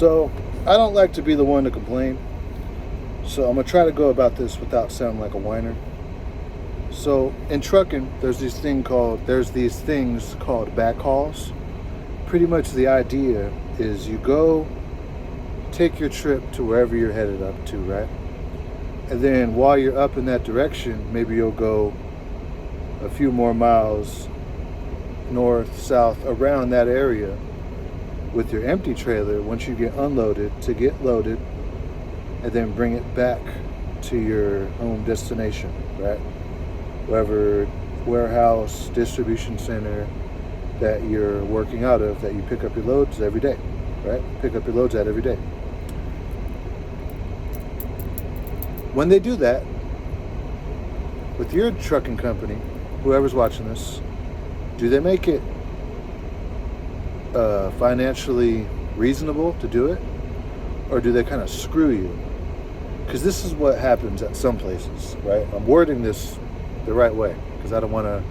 So I don't like to be the one to complain. So I'm gonna try to go about this without sounding like a whiner. So in trucking, there's these things called backhauls. Pretty much the idea is you go take your trip to wherever you're headed up to, right? And then while you're up in that direction, maybe you'll go a few more miles north, south, around that area with your empty trailer once you get unloaded to get loaded and then bring it back to your home destination, right? Whatever warehouse, distribution center that you're working out of that you pick up your loads every day, right? Pick up your loads at every day. When they do that, with your trucking company, whoever's watching this, do they make it financially reasonable to do it? Or do they kind of screw you? Because this is what happens at some places, right? I'm wording this the right way because I don't want to,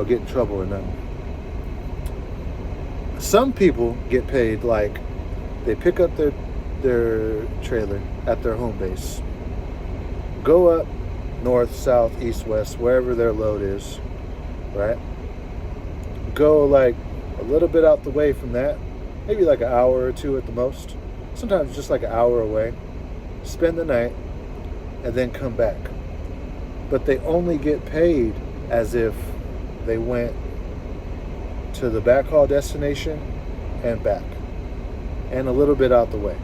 get in trouble or nothing. Some people get paid like they pick up their trailer at their home base, go up north, south, east, west, wherever their load is, right? Go like a little bit out the way from that, maybe like an hour or two at the most, sometimes just like an hour away, spend the night, and then come back. But they only get paid as if they went to the backhaul destination and back, and a little bit out the way.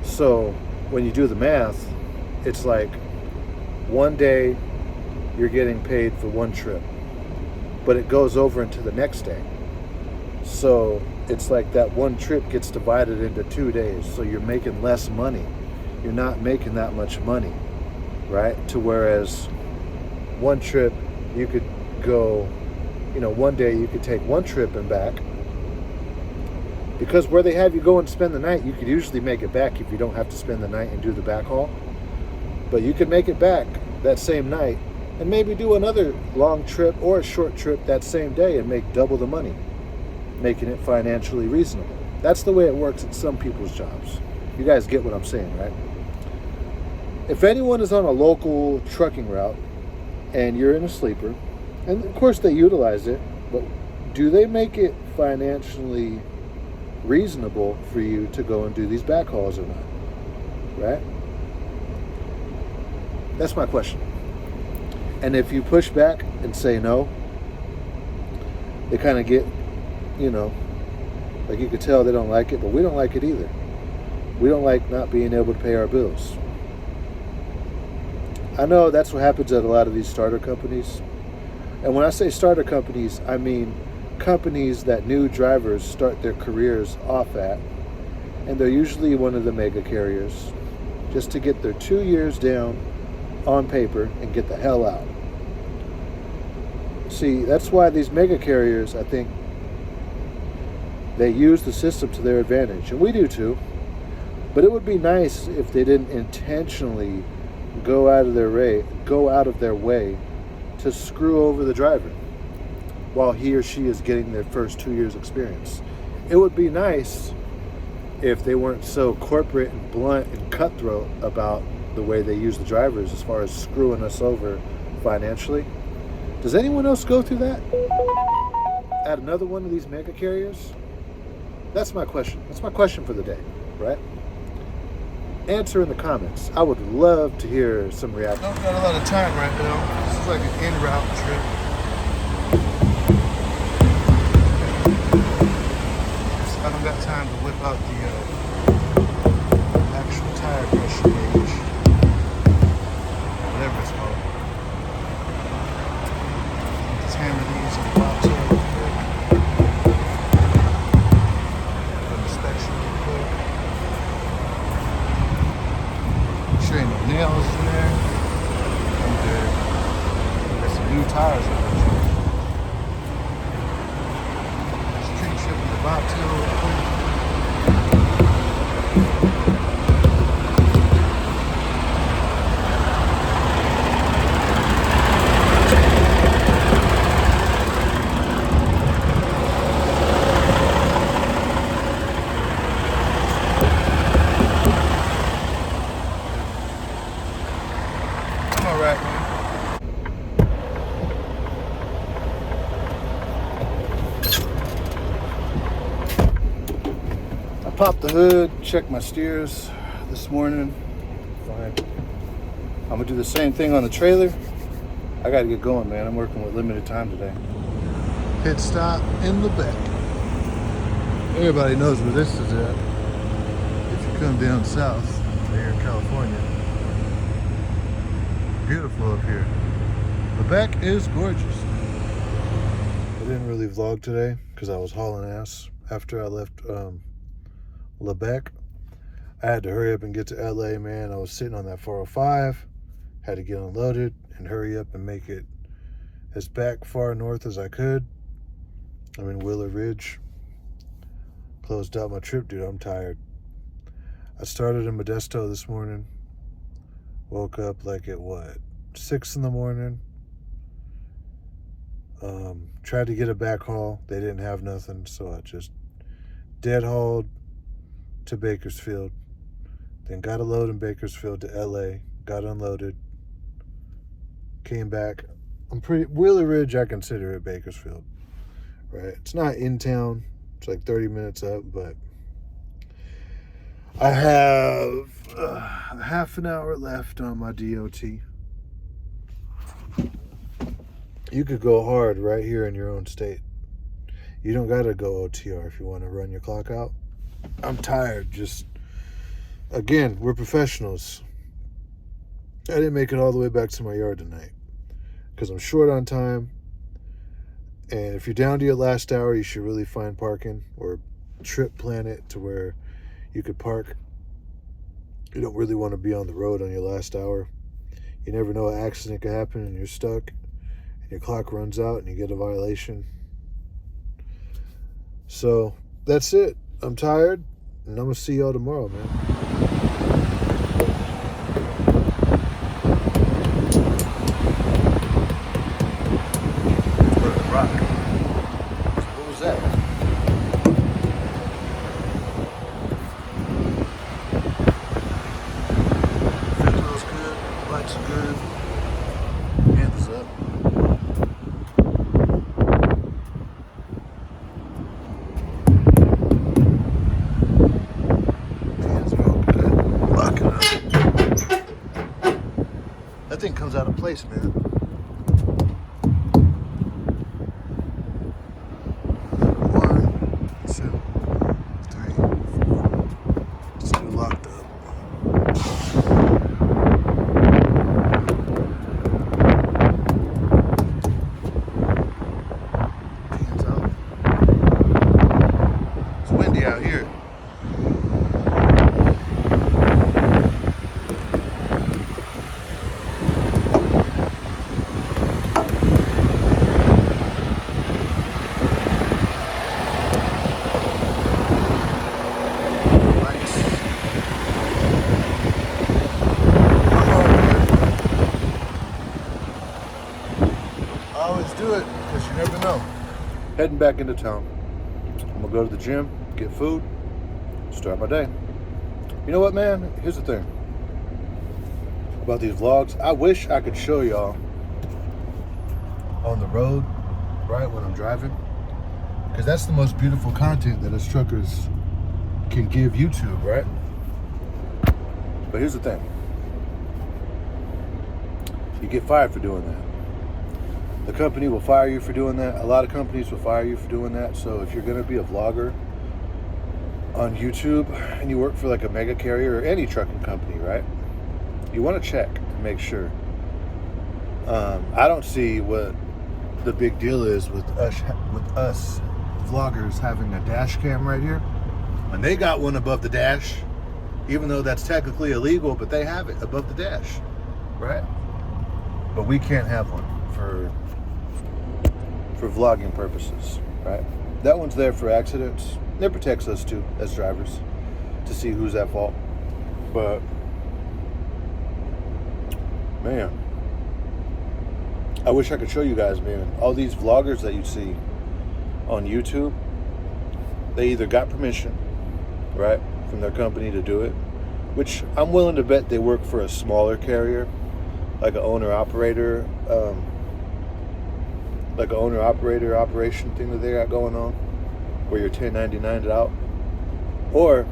So when you do the math, it's like one day you're getting paid for one trip, but it goes over into the next day. So it's like that one trip gets divided into 2 days. So you're making less money. You're not making that much money, right? To whereas one trip you could go, one day you could take one trip and back. Because where they have you go and spend the night, you could usually make it back if you don't have to spend the night and do the backhaul. But you could make it back that same night and maybe do another long trip or a short trip that same day and make double the money, making it financially reasonable. That's the way it works at some people's jobs. You guys get what I'm saying, right? If anyone is on a local trucking route and you're in a sleeper, and of course they utilize it, but do they make it financially reasonable for you to go and do these backhauls or not, right? That's my question. And if you push back and say no, they kind of get, like you could tell they don't like it, but we don't like it either. We don't like not being able to pay our bills. I know that's what happens at a lot of these starter companies. And when I say starter companies, I mean companies that new drivers start their careers off at. And they're usually one of the mega carriers, just to get their 2 years down on paper and get the hell out. See, that's why these mega carriers, I think, they use the system to their advantage. And we do too. But it would be nice if they didn't intentionally go out of their way to screw over the driver while he or she is getting their first 2 years experience. It would be nice if they weren't so corporate and blunt and cutthroat about the way they use the drivers as far as screwing us over financially. Does anyone else go through that at another one of these mega carriers? That's my question. That's my question for the day, right? Answer in the comments. I would love to hear some reaction. I don't got a lot of time right now. This is like an en route trip. I don't got time to whip out the actual tire pressure gauge, whatever it's called. Just hammer these in the bottom real quick. Put inspection real quick. Sure ain't no nails in there. I'm good. There's some new tires on this. Just tree tripping the bobtail real quick. Popped the hood, checked my steers this morning. Fine. I'm gonna do the same thing on the trailer. I gotta get going, man. I'm working with limited time today. Pit stop in Lebec. Everybody knows where this is at. If you come down south here in California. Beautiful up here. Lebec is gorgeous. I didn't really vlog today because I was hauling ass after I left Lebec. I had to hurry up and get to LA, man. I was sitting on that 405, had to get unloaded and hurry up and make it as back far north as I could. I'm in Wheeler Ridge. Closed out my trip, dude. I'm tired. I started in Modesto this morning. Woke up like at 6 in the morning. Tried to get a back haul. They didn't have nothing, so I just dead hauled to Bakersfield. Then got a load in Bakersfield to LA. Got unloaded. Came back. Wheeler Ridge, I consider it Bakersfield. Right? It's not in town. It's like 30 minutes up, but I have half an hour left on my DOT. You could go hard right here in your own state. You don't got to go OTR if you want to run your clock out. I'm tired. Again, we're professionals. I didn't make it all the way back to my yard tonight because I'm short on time. And if you're down to your last hour, you should really find parking or trip plan it to where you could park. You don't really want to be on the road on your last hour. You never know, an accident could happen and you're stuck and your clock runs out and you get a violation. So that's it. I'm tired and I'm going to see y'all tomorrow, man. What was that? Feels good, lights are good, hands up. Hands are all good. Lock it up. That thing comes out of place, man. Out here. I always do it because you never know. Heading back into town. I'm gonna go to the gym, get food, start my day. You know what, man? Here's the thing about these vlogs. I wish I could show y'all on the road, right, when I'm driving, because that's the most beautiful content that us truckers can give YouTube, right? But here's the thing. You get fired for doing that. The company will fire you for doing that. A lot of companies will fire you for doing that. So if you're going to be a vlogger on YouTube and you work for like a mega carrier or any trucking company, right? You want to check and make sure. I don't see what the big deal is with us vloggers having a dash cam right here. And they got one above the dash, even though that's technically illegal, but they have it above the dash, right? But we can't have one for vlogging purposes, right? That one's there for accidents. It protects us too, as drivers, to see who's at fault. But, man, I wish I could show you guys, man. All these vloggers that you see on YouTube, they either got permission, right, from their company to do it, which I'm willing to bet they work for a smaller carrier, like an owner-operator, operation thing that they got going on, where you're 1099'd out. Or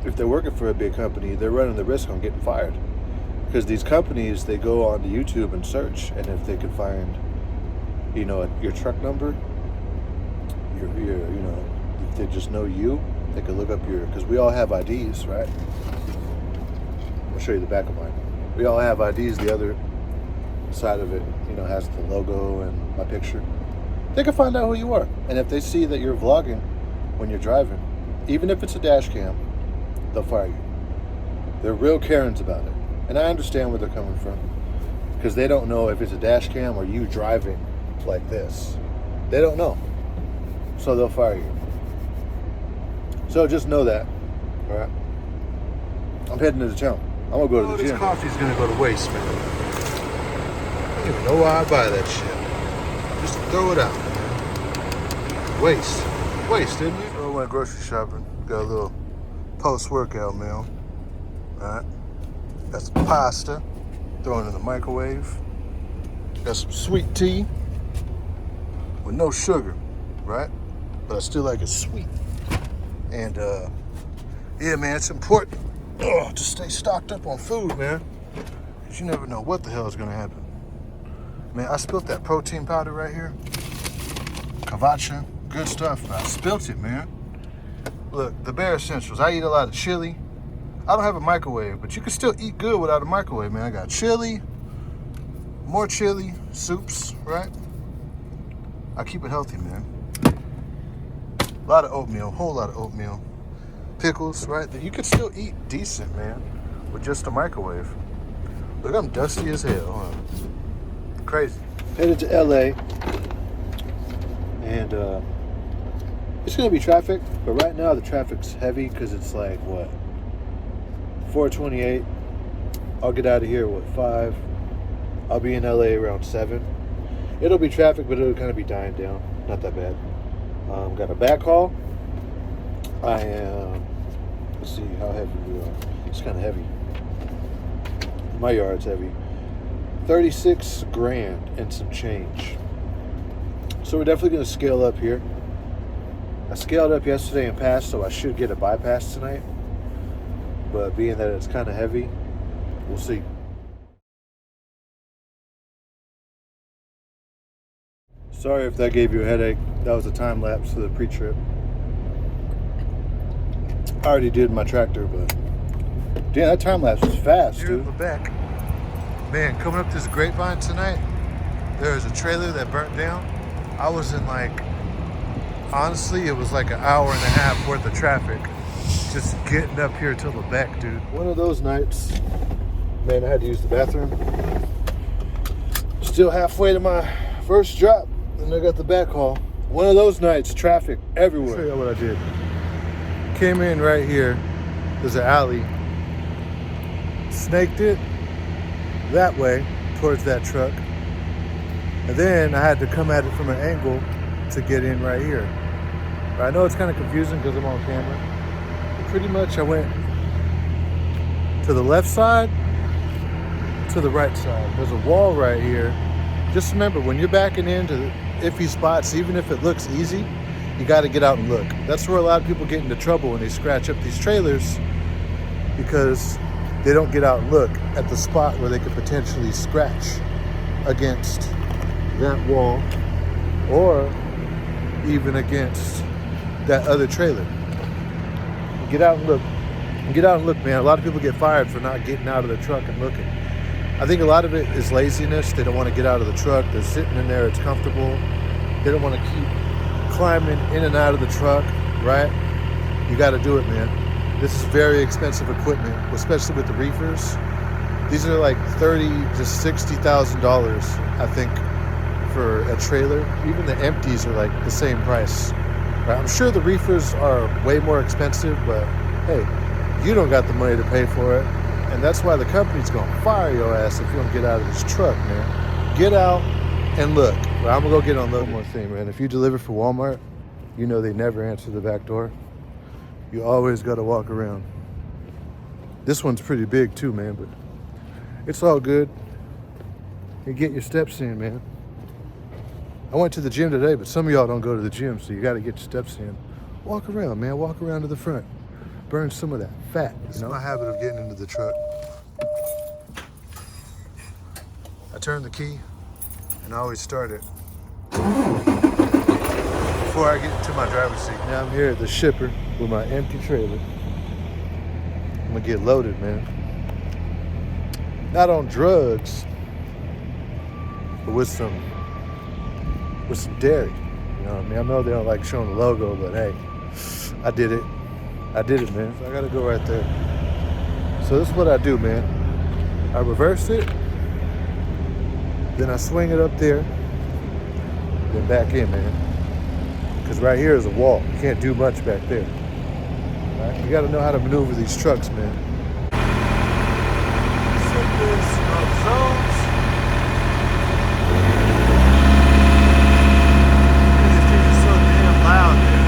if they're working for a big company, they're running the risk on getting fired. Because these companies, they go onto YouTube and search, and if they can find, your truck number, if they just know you, they can look up because we all have IDs, right? I'll show you the back of mine. We all have IDs. The other side of it, has the logo and my picture. They can find out who you are. And if they see that you're vlogging when you're driving, even if it's a dash cam, they'll fire you. They're real Karens about it. And I understand where they're coming from. Because they don't know if it's a dash cam or you driving like this. They don't know. So they'll fire you. So just know that. All right? I'm heading to the town. I'm going to go to the gym. This coffee's going to go to waste, man. I don't even know why I buy that shit. Just throw it out, man. Waste, isn't it? So I went grocery shopping. Got a little post-workout meal. Alright. Got some pasta. Thrown in the microwave. Got some sweet tea. With no sugar, right? But I still like it sweet. And, yeah, man, it's important to stay stocked up on food, man. Because you never know what the hell is going to happen. Man, I spilt that protein powder right here. Kavacha. Good stuff, man. I spilt it, man. Look, the bare essentials. I eat a lot of chili. I don't have a microwave, but you can still eat good without a microwave, man. I got chili, more chili, soups, right? I keep it healthy, man. A lot of oatmeal, whole lot of oatmeal. Pickles, right? You could still eat decent, man, with just a microwave. Look, I'm dusty as hell, huh? Crazy. Headed to LA, and it's gonna be traffic, but right now the traffic's heavy because it's like, what, 4:28. I'll get out of here at 5. I'll be in LA around 7. It'll be traffic, but it'll kind of be dying down. Not that bad. Got a backhaul. I am, let's see how heavy we are. It's kind of heavy. My yard's heavy. 36 grand and some change. So we're definitely going to scale up here. I scaled up yesterday and passed, so I should get a bypass tonight. But being that it's kind of heavy, we'll see. Sorry if that gave you a headache. That was a time lapse for the pre-trip. I already did my tractor, but damn, that time lapse was fast, dude. Here in Quebec. Man, coming up this grapevine tonight, there was a trailer that burnt down. I was in honestly, it was like an hour and a half worth of traffic just getting up here to Quebec, dude. One of those nights, man, I had to use the bathroom. Still halfway to my first drop, and I got the backhaul. One of those nights, traffic everywhere. I'll show you what I did. Came in right here. There's an alley. Snaked it that way towards that truck, and then I had to come at it from an angle to get in right here. I know it's kind of confusing because I'm on camera, but pretty much I went to the left side, to the right side. There's a wall right here. Just remember, when you're backing into iffy spots, even if it looks easy, you got to get out and look. That's where a lot of people get into trouble when they scratch up these trailers, because they don't get out and look at the spot where they could potentially scratch against that wall or even against that other trailer. Get out and look. Get out and look, man. A lot of people get fired for not getting out of the truck and looking. I think a lot of it is laziness. They don't want to get out of the truck. They're sitting in there. It's comfortable. They don't want to keep climbing in and out of the truck, right? You got to do it, man. This is very expensive equipment, especially with the reefers. These are like $30,000 to $60,000, I think, for a trailer. Even the empties are like the same price. Right? I'm sure the reefers are way more expensive, but hey, you don't got the money to pay for it. And that's why the company's gonna fire your ass if you don't get out of this truck, man. Get out and look. Well, I'm gonna go get on one more thing, man. If you deliver for Walmart, you know they never answer the back door. You always gotta walk around. This one's pretty big too, man, but it's all good. You get your steps in, man. I went to the gym today, but some of y'all don't go to the gym, so you gotta get your steps in. Walk around, man. Walk around to the front. burn some of that fat. It's my habit of getting into the truck. I turn the key and I always start it before I get to my driver's seat. Now I'm here at the shipper with my empty trailer. I'm gonna get loaded, man. Not on drugs, but with some dairy. You know what I mean? I know they don't like showing the logo, but hey, I did it. I did it, man. So I gotta go right there. So this is what I do, man. I reverse it, then I swing it up there, then back in, man. Because right here is a wall. You can't do much back there. All right? You gotta know how to maneuver these trucks, man. Set this on zones. These things are so damn loud, man.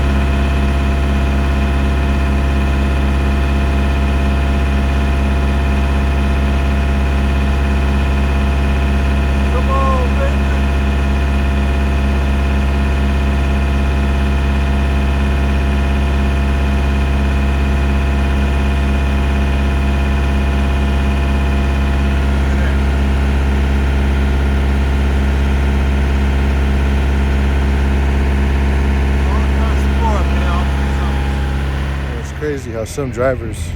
Crazy how some drivers,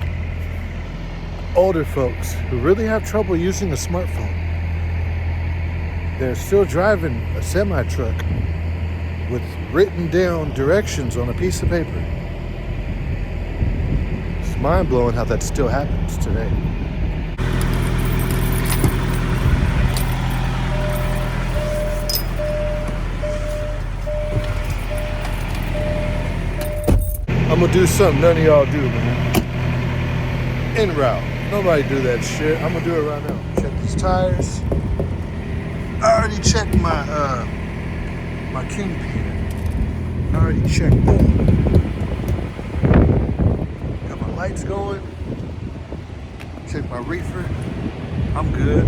older folks who really have trouble using a smartphone, they're still driving a semi-truck with written down directions on a piece of paper. It's mind-blowing how that still happens today. I'm gonna do something none of y'all do, man. En route. Nobody do that shit. I'm gonna do it right now. Check these tires. I already checked my my kingpin. I already checked that. Got my lights going. Check my reefer. I'm good.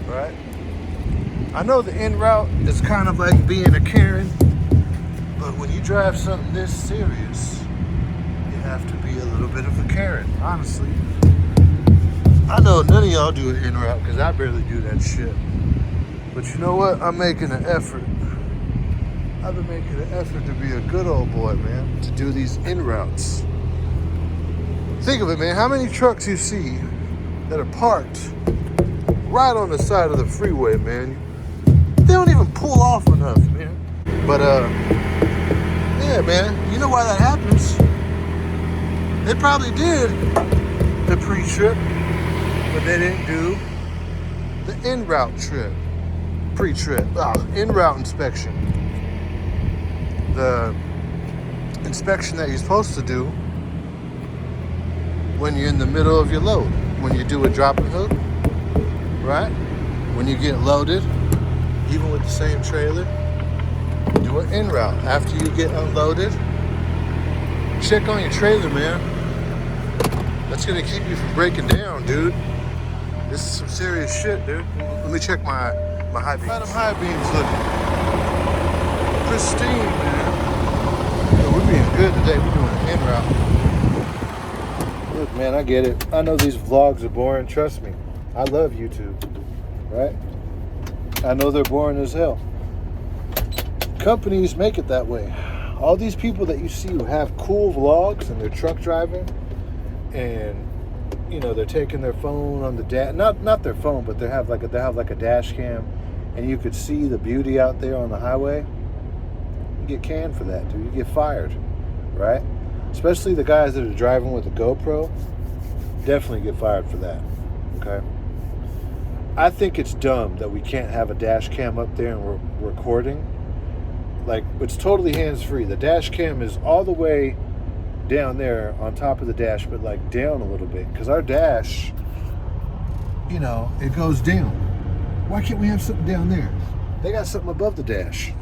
Right? I know the en route is kind of like being a Karen. But when you drive something this serious, you have to be a little bit of a Karen, honestly. I know none of y'all do it en route because I barely do that shit. But you know what? I'm making an effort. I've been making an effort to be a good old boy, man, to do these en routes. Think of it, man. How many trucks you see that are parked right on the side of the freeway, man? They don't even pull off enough, man. But, yeah, man, you know why that happens. They probably did the pre-trip, but they didn't do the en route trip, pre-trip, en route inspection. The inspection that you're supposed to do when you're in the middle of your load, when you do a drop and hook, right? When you get loaded, even with the same trailer, do an en route. After you get unloaded, check on your trailer, man. That's gonna keep you from breaking down, dude. This is some serious shit, dude. Let me check my high beams. How them high beams looking? Pristine, man. Yo, we're being good today. We're doing an en route. Look, man, I get it. I know these vlogs are boring. Trust me. I love YouTube, right? I know they're boring as hell. Companies make it that way. All these people that you see who have cool vlogs and they're truck driving, and you know they're taking their phone on the not their phone, but they have like a dash cam, and you could see the beauty out there on the highway. You get canned for that, dude. You get fired, right? Especially the guys that are driving with a GoPro, definitely get fired for that. Okay. I think it's dumb that we can't have a dash cam up there and we're recording. Like, it's totally hands-free. The dash cam is all the way down there on top of the dash, but like down a little bit. Because our dash, you know, it goes down. Why can't we have something down there? They got something above the dash.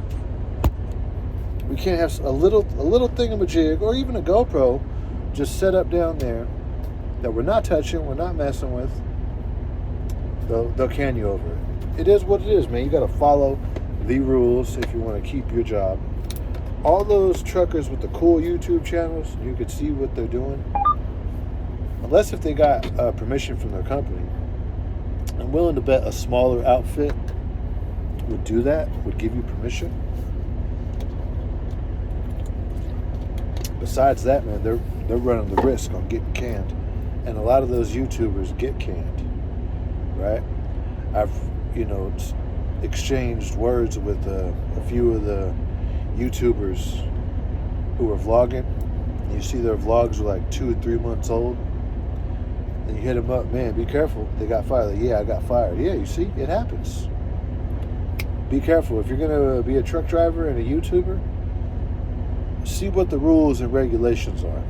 We can't have a little thingamajig or even a GoPro just set up down there that we're not touching, we're not messing with. They'll can you over it. It is what it is, man. You got to follow the rules if you want to keep your job. all those truckers with the cool YouTube channels, you could see what they're doing. Unless if they got permission from their company, I'm willing to bet a smaller outfit would do that, would give you permission. Besides that, man, they're running the risk on getting canned, and a lot of those YouTubers get canned, right? I've exchanged words with a few of the YouTubers who are vlogging. You see their vlogs are like 2 or 3 months old, and you hit them up, man, be careful, they got fired. Like, yeah, I got fired. Yeah, you see, it happens. Be careful if you're gonna be a truck driver and a YouTuber. See what the rules and regulations are,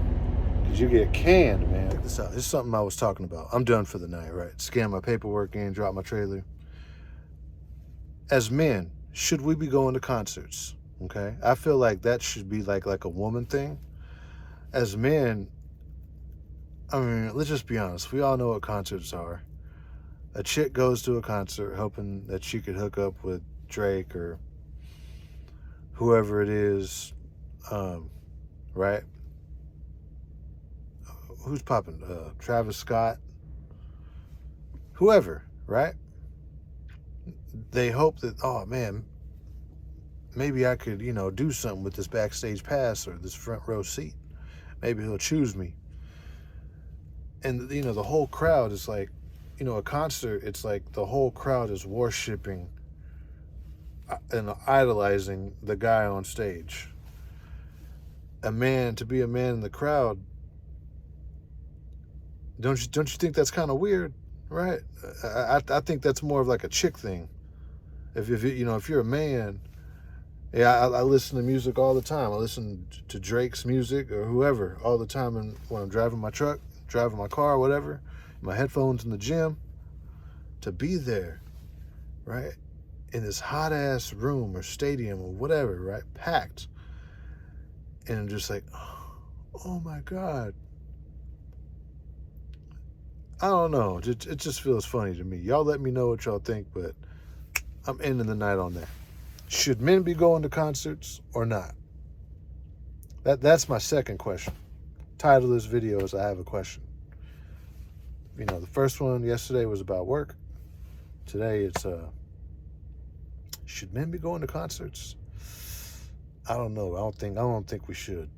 because you get canned, man. Check this out. This is something I was talking about. I'm done for the night, right? Scan my paperwork in, drop my trailer. As men, should we be going to concerts? Okay, I feel like that should be like a woman thing. As men, I mean, let's just be honest. We all know what concerts are. A chick goes to a concert hoping that she could hook up with Drake or whoever it is, right? Who's popping? Travis Scott, whoever, right? They hope that, oh man, maybe I could, do something with this backstage pass or this front row seat. Maybe he'll choose me. And, the whole crowd is like, a concert, it's like the whole crowd is worshiping and idolizing the guy on stage. To be a man in the crowd, don't you think that's kind of weird, right? I think that's more of like a chick thing. If you're a man, yeah, I listen to music all the time. I listen to Drake's music or whoever all the time, and when I'm driving my truck, driving my car, whatever, my headphones in the gym. To be there, right, in this hot ass room or stadium or whatever, right, packed, and I'm just like, oh my God. I don't know. It just feels funny to me. Y'all let me know what y'all think, but I'm ending the night on that. Should men be going to concerts or not? That's my second question. Title of this video is I have a question. The first one yesterday was about work. Today it's should men be going to concerts? I don't know. I don't think we should.